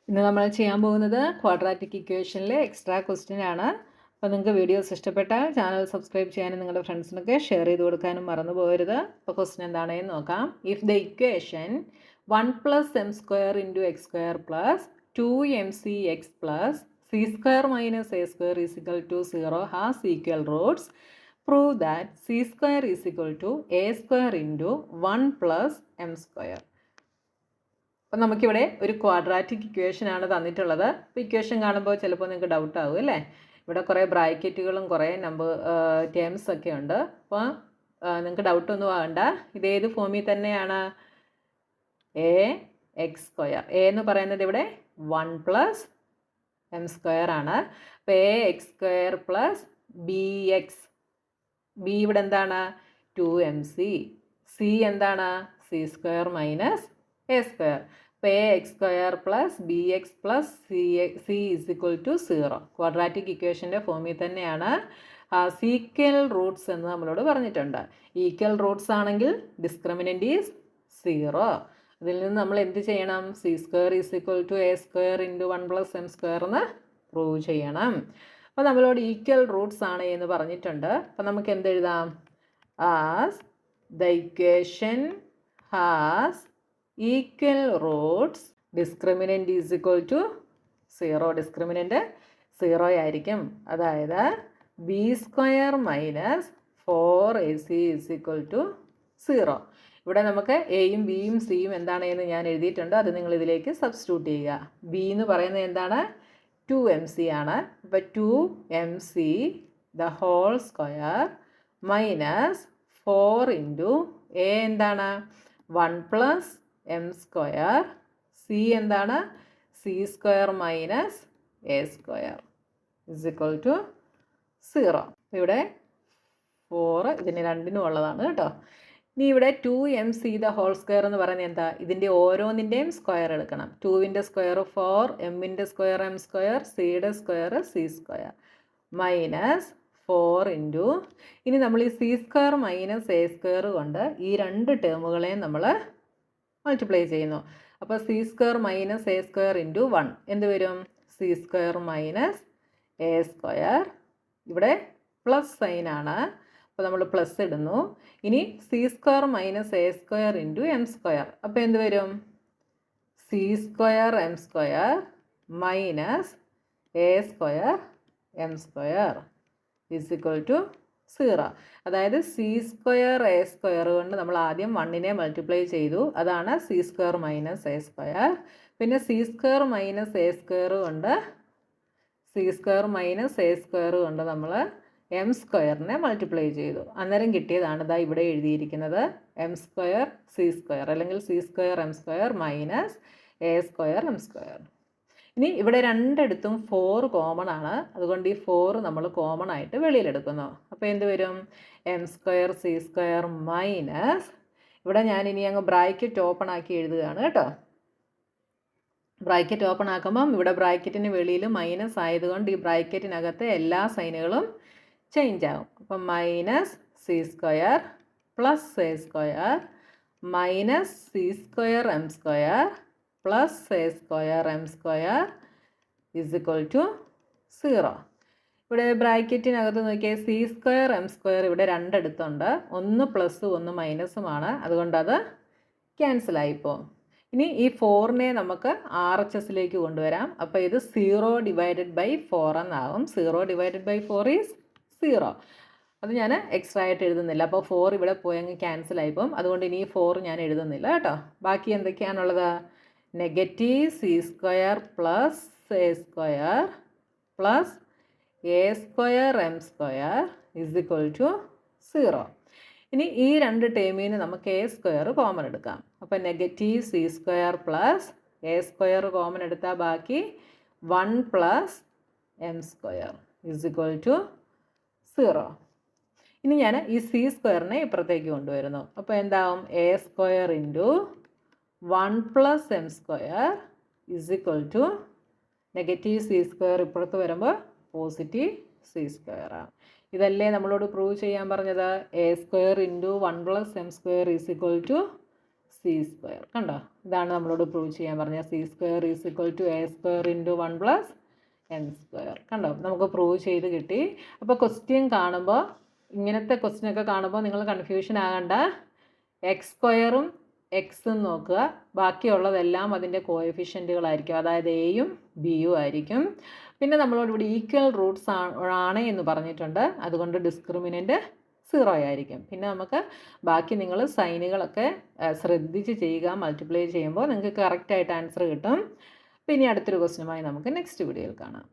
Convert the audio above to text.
ഇന്ന് നമ്മൾ ചെയ്യാൻ പോകുന്നത് ക്വാഡ്രാറ്റിക് ഇക്വേഷനിലെ എക്സ്ട്രാ ക്വസ്റ്റ്യൻ ആണ്. അപ്പോൾ നിങ്ങൾക്ക് വീഡിയോസ് ഇഷ്ടപ്പെട്ടാൽ ചാനൽ സബ്സ്ക്രൈബ് ചെയ്യാനും നിങ്ങളുടെ ഫ്രണ്ട്സിനൊക്കെ ഷെയർ ചെയ്ത് കൊടുക്കാനും മറന്നു പോകരുത്. അപ്പോൾ ക്വസ്റ്റ്യൻ എന്താണെന്ന് നോക്കാം. If the equation 1 + m² × x² + 2mcx + c² - a² = 0 has equal roots, prove that c² = a² × 1 + m². അപ്പം നമുക്കിവിടെ ഒരു ക്വാഡ്രാറ്റിക് ഇക്വേഷൻ ആണ് തന്നിട്ടുള്ളത്. അപ്പോൾ ഇക്വേഷൻ കാണുമ്പോൾ ചിലപ്പോൾ നിങ്ങൾക്ക് ഡൗട്ട് ആവും അല്ലേ. ഇവിടെ കുറേ ബ്രാക്കറ്റുകളും കുറേ ടേംസ് ഒക്കെ ഉണ്ട്. അപ്പോൾ നിങ്ങൾക്ക് ഡൗട്ടൊന്നും ആകണ്ട. ഇതേത് ഫോമിൽ തന്നെയാണ്? ax². a എന്ന് പറയുന്നത് ഇവിടെ 1 + m² ആണ്. അപ്പോൾ ax² + bx. b ഇവിടെ എന്താണ്? 2mc. c എന്താണ്? c² - a². അപ്പോൾ ax² + bx + c = 0. ക്വാഡ്രാറ്റിക് ഇക്വേഷൻ്റെ ഫോമിൽ തന്നെയാണ്. ഈക്വൽ റൂട്ട്സ് എന്ന് നമ്മളോട് പറഞ്ഞിട്ടുണ്ട്. ഈക്വൽ റൂട്ട്സ് ആണെങ്കിൽ ഡിസ്ക്രിമിനൻ്റ് ഈസ് 0. അതിൽ നിന്ന് നമ്മൾ എന്ത് ചെയ്യണം? c² = a² × 1 + m² എന്ന് പ്രൂവ് ചെയ്യണം. അപ്പോൾ നമ്മളോട് ഈക്വൽ റൂട്ട്സ് ആണ് എന്ന് പറഞ്ഞിട്ടുണ്ട്. അപ്പോൾ നമുക്ക് എന്തെഴുതാം? As the equation has equal roots discriminant is = 0. Discriminant 0 ആയിരിക്കും. അതായത് b² - 4ac = 0. ഇവിടെ നമുക്ക് എയും ബിയും സിയും എന്താണെന്ന് ഞാൻ എഴുതിയിട്ടുണ്ട്. അത് നിങ്ങൾ ഇതിലേക്ക് സബ്സ്റ്റിറ്റ്യൂട്ട് ചെയ്യുക. ബി എന്ന് പറയുന്നത് എന്താണ്? 2mc ആണ്. അപ്പോൾ 2mc the whole square minus 4 × a എന്താണ്? 1 + m². c എന്താണ്? c² - a² = 0. ഇവിടെ 4 ഇതിന് രണ്ടിനും ഉള്ളതാണ് കേട്ടോ. ഇനി ഇവിടെ 2mc the whole square എന്ന് പറയുന്നത് എന്താ? ഇതിൻ്റെ ഓരോന്നിൻ്റെയും സ്ക്വയർ എടുക്കണം. 2ൻ്റെ സ്ക്വയർ 4, m-ൻ്റെ സ്ക്വയർ m², c-യുടെ സ്ക്വയർ c² മൈനസ് 4 × ഇനി നമ്മൾ ഈ c² - a² കൊണ്ട് ഈ രണ്ട് ടേമുകളെയും നമ്മൾ മൾട്ടിപ്ലൈ ചെയ്യുന്നു. അപ്പോൾ c² - a² × 1 എന്ത് വരും? c² - a². ഇവിടെ പ്ലസ് സൈനാണ്. അപ്പോൾ നമ്മൾ പ്ലസ് ഇടുന്നു. ഇനി c² - a² × m². അപ്പോൾ എന്ത് വരും? c² m² minus a² m² = 0. അതായത് c² a² കൊണ്ട് നമ്മൾ ആദ്യം 1നെ മൾട്ടിപ്ലൈ ചെയ്തു. അതാണ് c² - a². പിന്നെ c² - a² കൊണ്ട് നമ്മൾ m²നെ മൾട്ടിപ്ലൈ ചെയ്തു. അന്നേരം കിട്ടിയതാണ് ഇതാ ഇവിടെ എഴുതിയിരിക്കുന്നത് m² c² അല്ലെങ്കിൽ c² m² minus a² m². ഇനി ഇവിടെ രണ്ടിടത്തും 4 കോമൺ ആണ്. അതുകൊണ്ട് ഈ 4 നമ്മൾ കോമൺ ആയിട്ട് വെളിയിലെടുക്കുന്നു. അപ്പോൾ എന്ത് വരും? m² c² മൈനസ് ഇവിടെ ഞാൻ ഇനി അങ്ങ് ബ്രാക്കറ്റ് ഓപ്പൺ ആക്കി എഴുതുകയാണ് കേട്ടോ. ബ്രാക്കറ്റ് ഓപ്പൺ ആക്കുമ്പം ഇവിടെ ബ്രാക്കറ്റിന് വെളിയിൽ മൈനസ് ആയതുകൊണ്ട് ഈ ബ്രാക്കറ്റിനകത്തെ എല്ലാ സൈനുകളും ചേഞ്ച് ആകും. അപ്പം minus c² plus a² minus c² m² plus a² m² = 0. ഇവിടെ ബ്രാക്കറ്റിനകത്ത് നോക്കിയാൽ c² m² ഇവിടെ രണ്ടിടത്തുണ്ട്. ഒന്ന് പ്ലസ് ഒന്ന് മൈനസുമാണ്. അതുകൊണ്ട് അത് ക്യാൻസലായിപ്പോൾ. ഇനി ഈ 4നെ നമുക്ക് RHSലേക്ക് കൊണ്ടുവരാം. അപ്പോൾ ഇത് 0/4 എന്നാകും. 0/4 ഈസ് 0. അത് ഞാൻ എക്സ്ട്രാ ആയിട്ട് എഴുതുന്നില്ല. അപ്പോൾ 4 ഇവിടെ പോയി അങ്ങ് ക്യാൻസലായിപ്പോൾ. അതുകൊണ്ട് ഇനി 4 ഞാൻ എഴുതുന്നില്ല കേട്ടോ. ബാക്കി എന്തൊക്കെയാണുള്ളത്? Negative c² plus a² plus a² m² = 0. ഇനി ഈ രണ്ട് ടേമിന് നമുക്ക് a² കോമൺ എടുക്കാം. അപ്പോൾ negative c² plus a² common എടുത്താൽ ബാക്കി 1 + m² = 0. ഇനി ഞാൻ ഈ c²നെ ഇപ്പുറത്തേക്ക് കൊണ്ടുവരുന്നു. അപ്പോൾ എന്താവും? a² × 1 + m² നെഗറ്റീവ് c² ഇപ്പുറത്ത് വരുമ്പോൾ പോസിറ്റീവ് c². ഇതല്ലേ നമ്മളോട് പ്രൂവ് ചെയ്യാൻ പറഞ്ഞത്? a² × 1 + m² = C square. കണ്ടോ, ഇതാണ് നമ്മളോട് പ്രൂവ് ചെയ്യാൻ പറഞ്ഞത്. C square is equal to A square into 1 plus N square. കണ്ടോ, നമുക്ക് പ്രൂവ് ചെയ്ത് കിട്ടി. അപ്പോൾ ക്വസ്റ്റ്യൻ കാണുമ്പോൾ, ഇങ്ങനത്തെ ക്വസ്റ്റ്യനൊക്കെ കാണുമ്പോൾ നിങ്ങൾ കൺഫ്യൂഷൻ ആകണ്ട. എക്സ് സ്ക്വയറും എക്സും നോക്കുക, ബാക്കിയുള്ളതെല്ലാം അതിൻ്റെ കോഎഫിഷ്യൻറ്റുകളായിരിക്കും, അതായത് എയും ബിയും ആയിരിക്കും. പിന്നെ നമ്മളോട് ഇവിടെ ഈക്വൽ റൂട്ട്സ് ആണ് എന്ന് പറഞ്ഞിട്ടുണ്ട്, അതുകൊണ്ട് ഡിസ്ക്രിമിനൻ്റ് 0 ആയിരിക്കും. പിന്നെ നമുക്ക് ബാക്കി നിങ്ങൾ സൈനുകളൊക്കെ ശ്രദ്ധിച്ച് ചെയ്യുക. മൾട്ടിപ്ലൈ ചെയ്യുമ്പോൾ നിങ്ങൾക്ക് കറക്റ്റായിട്ട് ആൻസർ കിട്ടും. പിന്നെ അടുത്തൊരു ക്വസ്റ്റ്യനുമായി നമുക്ക് നെക്സ്റ്റ് വീഡിയോയിൽ കാണാം.